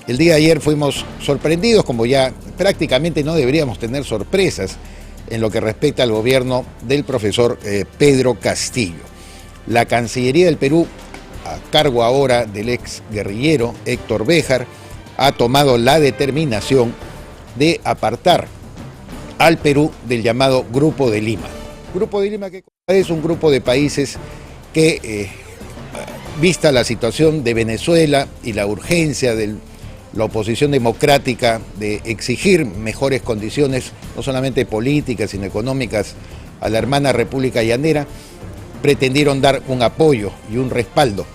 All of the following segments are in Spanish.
El día de ayer fuimos sorprendidos, como ya prácticamente no deberíamos tener sorpresas en lo que respecta al gobierno del profesor Pedro Castillo. La Cancillería del Perú, a cargo ahora del ex guerrillero Héctor Béjar, ha tomado la determinación de apartar al Perú del llamado Grupo de Lima. Grupo de Lima que es un grupo de países que, vista la situación de Venezuela y la urgencia de la oposición democrática de exigir mejores condiciones, no solamente políticas, sino económicas, a la hermana República Llanera, pretendieron dar un apoyo y un respaldo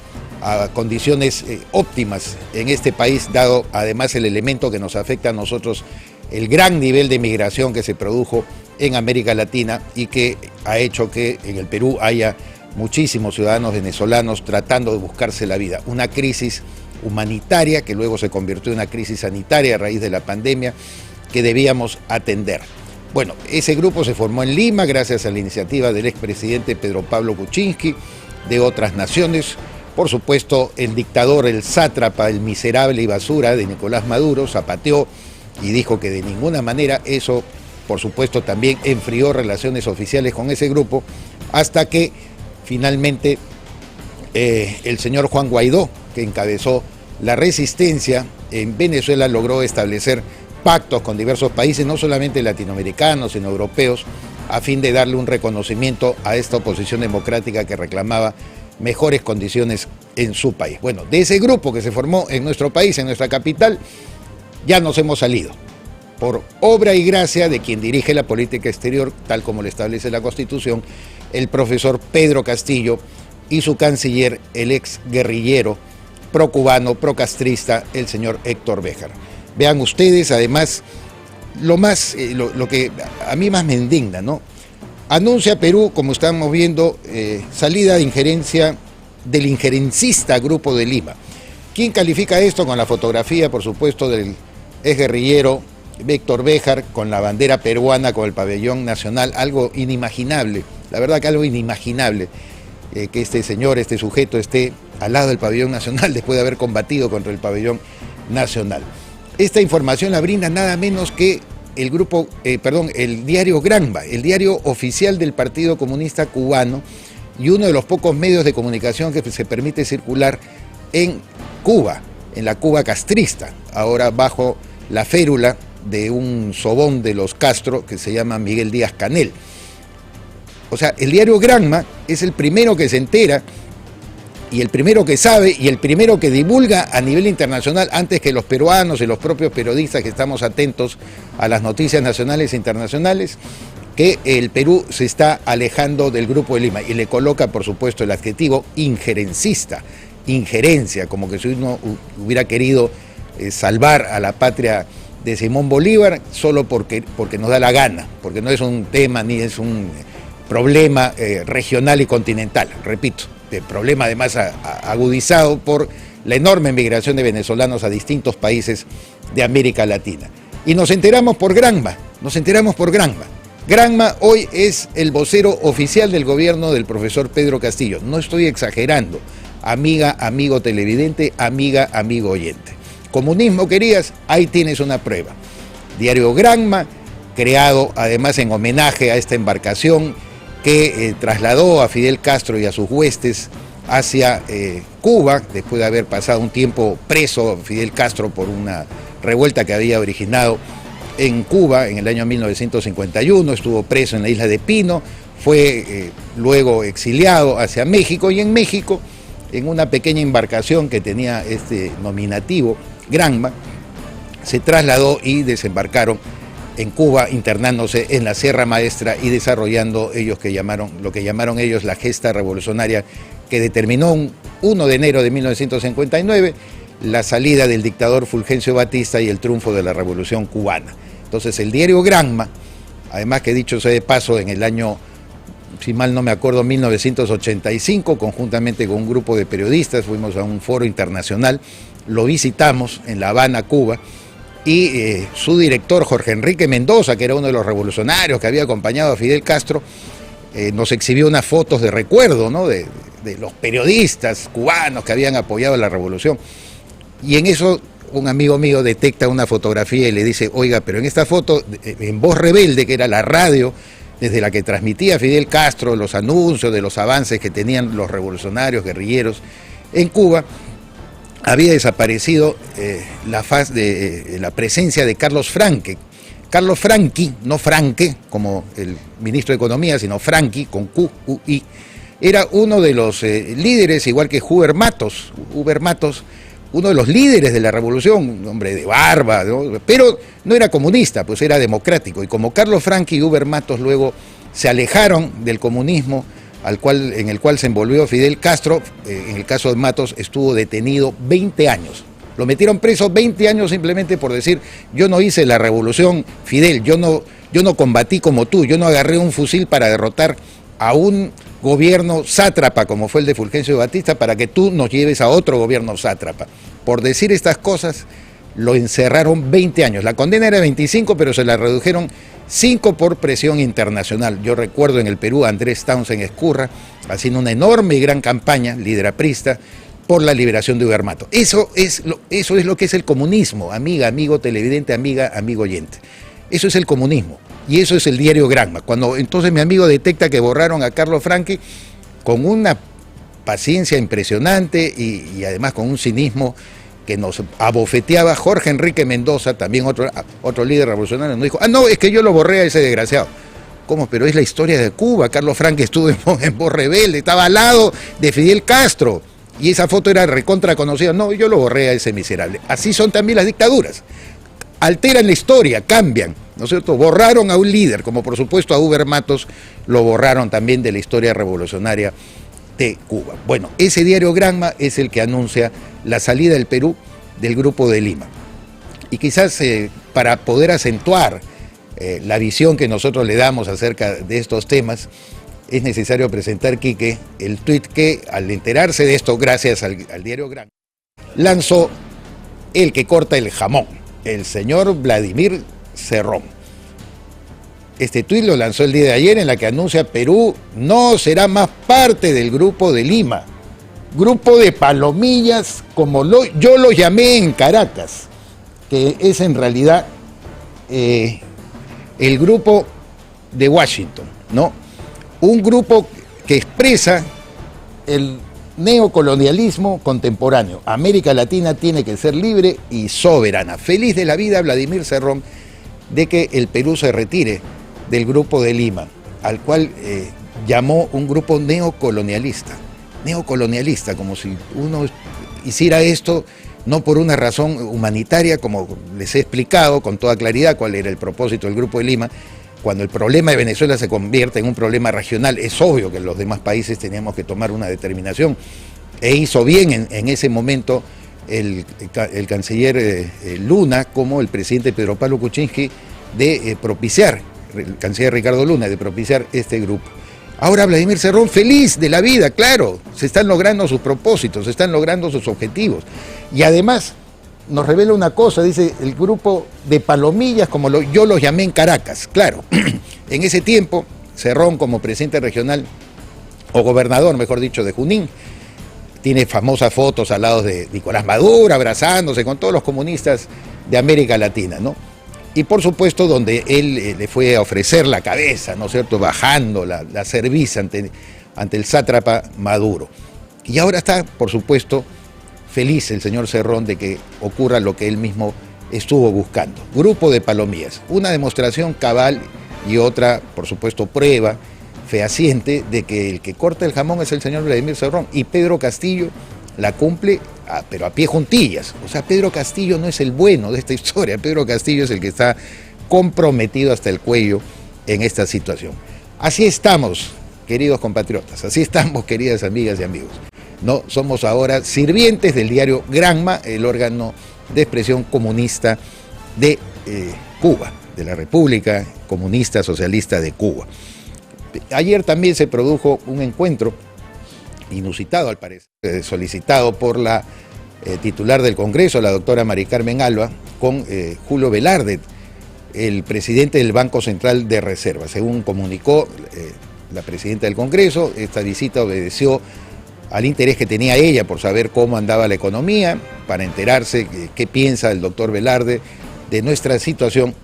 a condiciones óptimas en este país, dado además el elemento que nos afecta a nosotros, el gran nivel de migración que se produjo en América Latina y que ha hecho que en el Perú haya muchísimos ciudadanos venezolanos tratando de buscarse la vida. Una crisis humanitaria que luego se convirtió en una crisis sanitaria a raíz de la pandemia que debíamos atender. Bueno, ese grupo se formó en Lima gracias a la iniciativa del expresidente Pedro Pablo Kuczynski, de otras naciones. Por supuesto, el dictador, el sátrapa, el miserable y basura de Nicolás Maduro zapateó y dijo que de ninguna manera. Eso, por supuesto, también enfrió relaciones oficiales con ese grupo, hasta que finalmente el señor Juan Guaidó, que encabezó la resistencia en Venezuela, logró establecer pactos con diversos países, no solamente latinoamericanos, sino europeos, a fin de darle un reconocimiento a esta oposición democrática que reclamaba mejores condiciones en su país. Bueno, de ese grupo que se formó en nuestro país, en nuestra capital, ya nos hemos salido, por obra y gracia de quien dirige la política exterior, tal como lo establece la Constitución, el profesor Pedro Castillo, y su canciller, el ex guerrillero, pro-cubano, pro-castrista, el señor Héctor Béjar. Vean ustedes, además, lo que a mí más me indigna, ¿no? Anuncia Perú, como estamos viendo, salida de injerencia del injerencista Grupo de Lima. ¿Quién califica esto? Con la fotografía, por supuesto, del ex guerrillero Héctor Béjar, con la bandera peruana, con el pabellón nacional, algo inimaginable, la verdad que algo inimaginable, que este señor, este sujeto esté al lado del pabellón nacional después de haber combatido contra el pabellón nacional. Esta información la brinda nada menos que el diario Granma, el diario oficial del Partido Comunista Cubano y uno de los pocos medios de comunicación que se permite circular en Cuba, en la Cuba castrista, ahora bajo la férula de un sobón de los Castro que se llama Miguel Díaz-Canel. O sea, el diario Granma es el primero que se entera y el primero que sabe y el primero que divulga a nivel internacional, antes que los peruanos y los propios periodistas que estamos atentos a las noticias nacionales e internacionales, que el Perú se está alejando del Grupo de Lima, y le coloca, por supuesto, el adjetivo injerencista, injerencia, como que si uno hubiera querido salvar a la patria de Simón Bolívar solo porque nos da la gana, porque no es un tema ni es un problema regional y continental, repito, el problema además agudizado por la enorme migración de venezolanos a distintos países de América Latina. Y nos enteramos por Granma. Granma hoy es el vocero oficial del gobierno del profesor Pedro Castillo. No estoy exagerando, amiga, amigo televidente, amiga, amigo oyente. Comunismo querías, ahí tienes una prueba. Diario Granma, creado además en homenaje a esta embarcación que trasladó a Fidel Castro y a sus huestes hacia Cuba, después de haber pasado un tiempo preso Fidel Castro por una revuelta que había originado en Cuba en el año 1951, estuvo preso en la isla de Pino, fue luego exiliado hacia México, y en México, en una pequeña embarcación que tenía este nominativo, Granma, se trasladó y desembarcaron en Cuba, internándose en la Sierra Maestra y desarrollando lo que llamaron ellos la gesta revolucionaria que determinó un 1 de enero de 1959 la salida del dictador Fulgencio Batista y el triunfo de la Revolución Cubana. Entonces el diario Granma, además que dicho sea de paso, en el año, si mal no me acuerdo, 1985, conjuntamente con un grupo de periodistas, fuimos a un foro internacional, lo visitamos en La Habana, Cuba, y su director, Jorge Enrique Mendoza, que era uno de los revolucionarios que había acompañado a Fidel Castro, nos exhibió unas fotos de recuerdo, ¿no?, de los periodistas cubanos que habían apoyado la revolución. Y en eso un amigo mío detecta una fotografía y le dice, oiga, pero en esta foto, en Voz Rebelde, que era la radio desde la que transmitía Fidel Castro los anuncios de los avances que tenían los revolucionarios, guerrilleros en Cuba, había desaparecido la presencia de Carlos Franque. Carlos Franqui, no Franque, como el ministro de Economía, sino Franqui, con Q-U-I, era uno de los líderes, igual que Huber Matos, uno de los líderes de la revolución, un hombre de barba, ¿no? Pero no era comunista, pues era democrático. Y como Carlos Franqui y Huber Matos luego se alejaron del comunismo en el cual se envolvió Fidel Castro, en el caso de Matos estuvo detenido 20 años. Lo metieron preso 20 años simplemente por decir, yo no hice la revolución, Fidel, yo no combatí como tú, yo no agarré un fusil para derrotar a un gobierno sátrapa como fue el de Fulgencio Batista para que tú nos lleves a otro gobierno sátrapa. Por decir estas cosas, lo encerraron 20 años. La condena era 25, pero se la redujeron 5 por presión internacional. Yo recuerdo en el Perú a Andrés Townsend Ezcurra haciendo una enorme y gran campaña, líder aprista, por la liberación de Huber Matos. Eso es lo que es el comunismo, amiga, amigo televidente, amiga, amigo oyente. Eso es el comunismo. Y eso es el diario Granma. Cuando entonces mi amigo detecta que borraron a Carlos Franqui con una paciencia impresionante y además con un cinismo que nos abofeteaba, Jorge Enrique Mendoza, también otro líder revolucionario, nos dijo, no, es que yo lo borré a ese desgraciado. ¿Cómo? Pero es la historia de Cuba. Carlos Franqui estuvo en Voz Rebelde, estaba al lado de Fidel Castro y esa foto era recontra conocida. No, yo lo borré a ese miserable. Así son también las dictaduras. Alteran la historia, cambian, ¿no es cierto? Borraron a un líder, como por supuesto a Huber Matos lo borraron también de la historia revolucionaria de Cuba. Bueno, ese diario Granma es el que anuncia la salida del Perú del Grupo de Lima. Y quizás para poder acentuar la visión que nosotros le damos acerca de estos temas, es necesario presentar, Quique, el tuit que al enterarse de esto, gracias al diario Granma, lanzó el que corta el jamón, el señor Vladimir Cerrón. Este tuit lo lanzó el día de ayer en la que anuncia Perú no será más parte del Grupo de Lima. Grupo de palomillas, como yo lo llamé en Caracas, que es en realidad el grupo de Washington, ¿no? Un grupo que expresa el neocolonialismo contemporáneo. América Latina tiene que ser libre y soberana. Feliz de la vida Vladimir Cerrón de que el Perú se retire del Grupo de Lima, al cual llamó un grupo neocolonialista, como si uno hiciera esto no por una razón humanitaria, como les he explicado con toda claridad cuál era el propósito del Grupo de Lima. Cuando el problema de Venezuela se convierte en un problema regional, es obvio que los demás países teníamos que tomar una determinación, e hizo bien en ese momento el canciller Luna, como el presidente Pedro Pablo Kuczynski, de propiciar, el canciller Ricardo Luna, de propiciar este grupo. Ahora Vladimir Cerrón, feliz de la vida, claro, se están logrando sus propósitos, se están logrando sus objetivos. Y además nos revela una cosa, dice el grupo de palomillas, como yo los llamé en Caracas. Claro, en ese tiempo, Cerrón como presidente regional, o gobernador, mejor dicho, de Junín, tiene famosas fotos al lado de Nicolás Maduro, abrazándose con todos los comunistas de América Latina, ¿no? Y por supuesto donde él le fue a ofrecer la cabeza, ¿no es cierto?, bajando la cerviz ante el sátrapa Maduro. Y ahora está, por supuesto, feliz el señor Cerrón de que ocurra lo que él mismo estuvo buscando. Grupo de palomillas, una demostración cabal y otra, por supuesto, prueba fehaciente de que el que corta el jamón es el señor Vladimir Cerrón, y Pedro Castillo la cumple, pero a pie juntillas. O sea, Pedro Castillo no es el bueno de esta historia, Pedro Castillo es el que está comprometido hasta el cuello en esta situación. Así estamos, queridos compatriotas, así estamos, queridas amigas y amigos. No, somos ahora sirvientes del diario Granma, el órgano de expresión comunista de Cuba, de la República Comunista Socialista de Cuba. Ayer también se produjo un encuentro inusitado, al parecer, solicitado por la titular del Congreso, la doctora Mari Carmen Alba, con Julio Velarde, el presidente del Banco Central de Reserva. Según comunicó la presidenta del Congreso, esta visita obedeció al interés que tenía ella por saber cómo andaba la economía, para enterarse qué piensa el doctor Velarde de nuestra situación.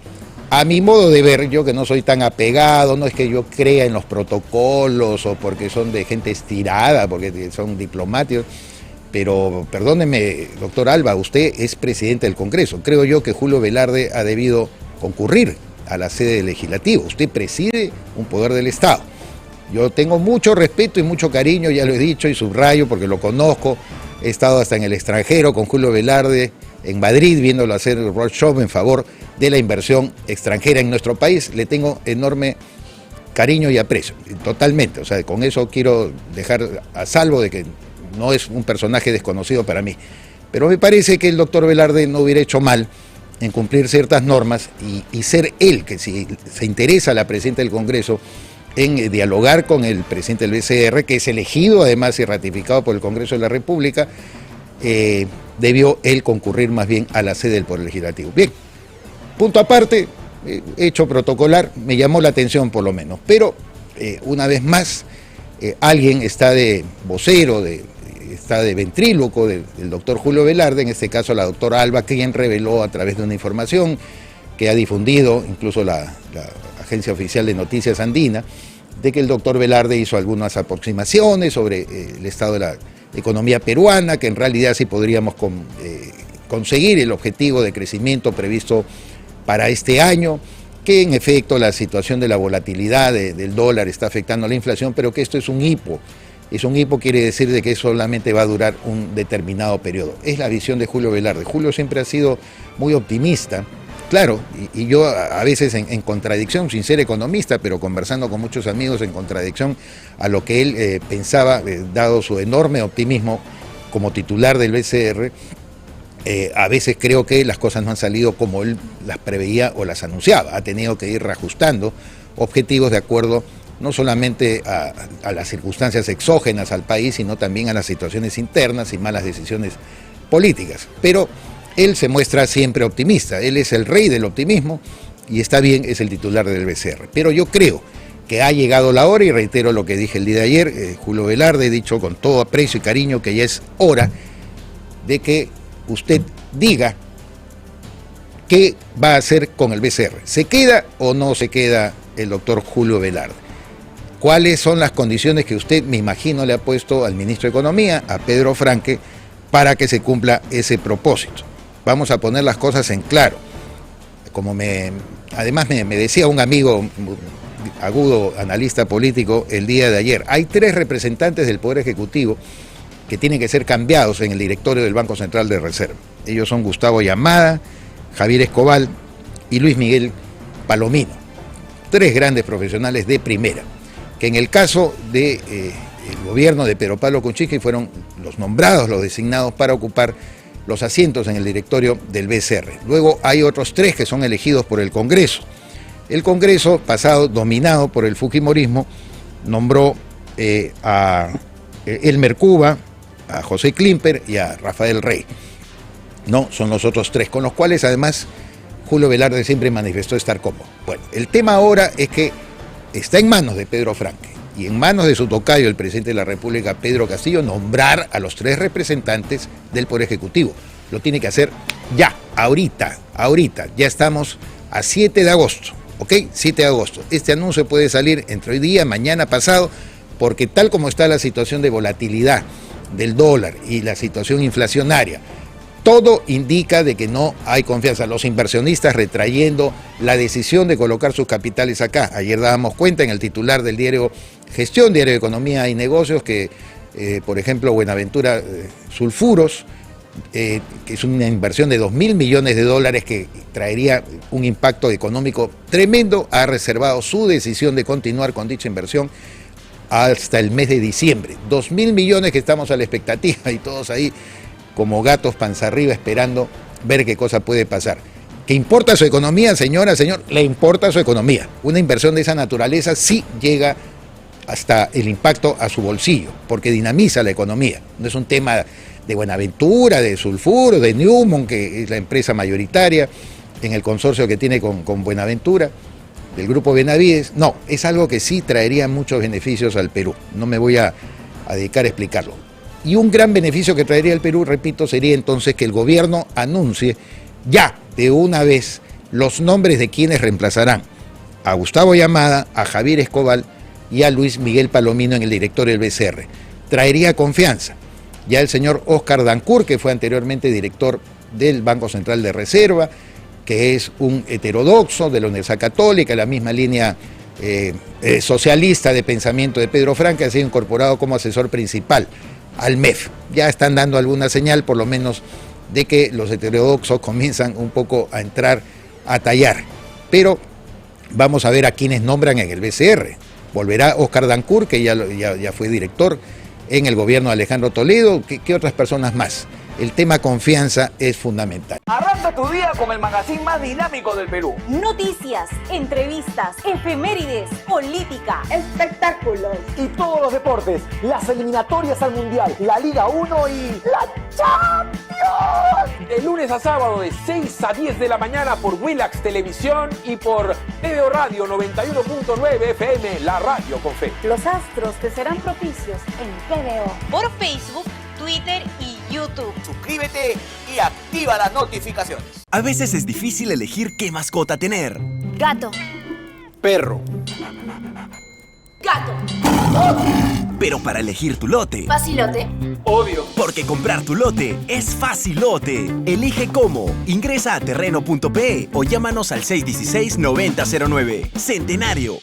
A mi modo de ver, yo que no soy tan apegado, no es que yo crea en los protocolos o porque son de gente estirada, porque son diplomáticos, pero perdóneme, doctor Alba, usted es presidente del Congreso. Creo yo que Julio Velarde ha debido concurrir a la sede del Legislativo. Usted preside un poder del Estado. Yo tengo mucho respeto y mucho cariño, ya lo he dicho y subrayo porque lo conozco. He estado hasta en el extranjero con Julio Velarde, en Madrid, viéndolo hacer el roadshow en favor de la inversión extranjera en nuestro país. Le tengo enorme cariño y aprecio, totalmente. O sea, con eso quiero dejar a salvo de que no es un personaje desconocido para mí. Pero me parece que el doctor Velarde no hubiera hecho mal en cumplir ciertas normas y ser él, que si se interesa la presidenta del Congreso, en dialogar con el presidente del BCR, que es elegido además y ratificado por el Congreso de la República, debió él concurrir más bien a la sede del Poder Legislativo. Bien, punto aparte, hecho protocolar, me llamó la atención por lo menos, pero una vez más, alguien está de vocero, está de ventríloco del doctor Julio Velarde, en este caso la doctora Alba, quien reveló a través de una información que ha difundido incluso la Agencia Oficial de Noticias Andina, de que el doctor Velarde hizo algunas aproximaciones sobre el estado de la economía peruana, que en realidad sí podríamos conseguir el objetivo de crecimiento previsto para este año, que en efecto la situación de la volatilidad del dólar está afectando a la inflación, pero que esto es un hipo. Es un hipo, quiere decir de que solamente va a durar un determinado periodo. Es la visión de Julio Velarde. Julio siempre ha sido muy optimista. Claro, y yo a veces en contradicción, sin ser economista, pero conversando con muchos amigos en contradicción a lo que él pensaba, dado su enorme optimismo como titular del BCR, a veces creo que las cosas no han salido como él las preveía o las anunciaba. Ha tenido que ir reajustando objetivos de acuerdo no solamente a las circunstancias exógenas al país, sino también a las situaciones internas y malas decisiones políticas. Pero él se muestra siempre optimista, él es el rey del optimismo y está bien, es el titular del BCR. Pero yo creo que ha llegado la hora, y reitero lo que dije el día de ayer, Julio Velarde, he dicho con todo aprecio y cariño que ya es hora de que usted diga qué va a hacer con el BCR. ¿Se queda o no se queda el doctor Julio Velarde? ¿Cuáles son las condiciones que usted, me imagino, le ha puesto al ministro de Economía, a Pedro Franque, para que se cumpla ese propósito? Vamos a poner las cosas en claro. Como además me decía un amigo agudo, analista político, el día de ayer, hay 3 representantes del Poder Ejecutivo que tienen que ser cambiados en el directorio del Banco Central de Reserva. Ellos son Gustavo Yamada, Javier Escobal y Luis Miguel Palomino. 3 grandes profesionales de primera, que en el caso del gobierno de Pedro Pablo Kuczynski fueron los nombrados, los designados para ocupar los asientos en el directorio del BCR. Luego hay otros 3 que son elegidos por el Congreso. El Congreso, pasado dominado por el fujimorismo, nombró a Elmer Cuba, a José Klimper y a Rafael Rey. No, son los otros 3, con los cuales además Julio Velarde siempre manifestó estar cómodo. Bueno, el tema ahora es que está en manos de Pedro Franque y en manos de su tocayo, el presidente de la República, Pedro Castillo, nombrar a los 3 representantes del Poder Ejecutivo. Lo tiene que hacer ya, ahorita. Ya estamos a 7 de agosto, ¿ok? 7 de agosto. Este anuncio puede salir entre hoy día, mañana, pasado, porque tal como está la situación de volatilidad del dólar y la situación inflacionaria, todo indica de que no hay confianza. Los inversionistas retrayendo la decisión de colocar sus capitales acá. Ayer dábamos cuenta en el titular del diario Gestión, diario de Economía y Negocios, que por ejemplo Buenaventura Sulfuros, que es una inversión de 2.000 millones de dólares que traería un impacto económico tremendo, ha reservado su decisión de continuar con dicha inversión hasta el mes de diciembre. 2.000 millones que estamos a la expectativa y todos ahí como gatos panza arriba esperando ver qué cosa puede pasar. ¿Que importa su economía, señora, señor? Le importa su economía. Una inversión de esa naturaleza sí llega hasta el impacto a su bolsillo, porque dinamiza la economía. No es un tema de Buenaventura, de Sulfuro, de Newmont, que es la empresa mayoritaria en el consorcio que tiene con Buenaventura, del grupo Benavides. No, es algo que sí traería muchos beneficios al Perú. No me voy a dedicar a explicarlo. Y un gran beneficio que traería el Perú, repito, sería entonces que el gobierno anuncie ya de una vez los nombres de quienes reemplazarán a Gustavo Yamada, a Javier Escobar y a Luis Miguel Palomino en el directorio del BCR. Traería confianza. Ya el señor Oscar Dancourt, que fue anteriormente director del Banco Central de Reserva, que es un heterodoxo de la Universidad Católica, la misma línea socialista de pensamiento de Pedro Franque, ha sido incorporado como asesor principal al MEF. Ya están dando alguna señal, por lo menos, de que los heterodoxos comienzan un poco a entrar a tallar. Pero vamos a ver a quienes nombran en el BCR. Volverá Oscar Dancourt, que ya fue director en el gobierno de Alejandro Toledo. ¿Qué otras personas más? El tema confianza es fundamental. Arranca tu día con el magazine más dinámico del Perú. Noticias, entrevistas, efemérides, política, espectáculos y todos los deportes, las eliminatorias al Mundial, la Liga 1 y la Champions. De lunes a sábado de 6 a 10 de la mañana por Willax Televisión y por TVO Radio 91.9 FM, la radio con fe. Los astros te serán propicios en TVO. Por Facebook, Twitter y YouTube. Suscríbete y activa las notificaciones. A veces es difícil elegir qué mascota tener. Gato. Perro. Gato. Pero para elegir tu lote... Facilote. Obvio. Porque comprar tu lote es facilote. Elige cómo. Ingresa a terreno.pe o llámanos al 616-9009. Centenario.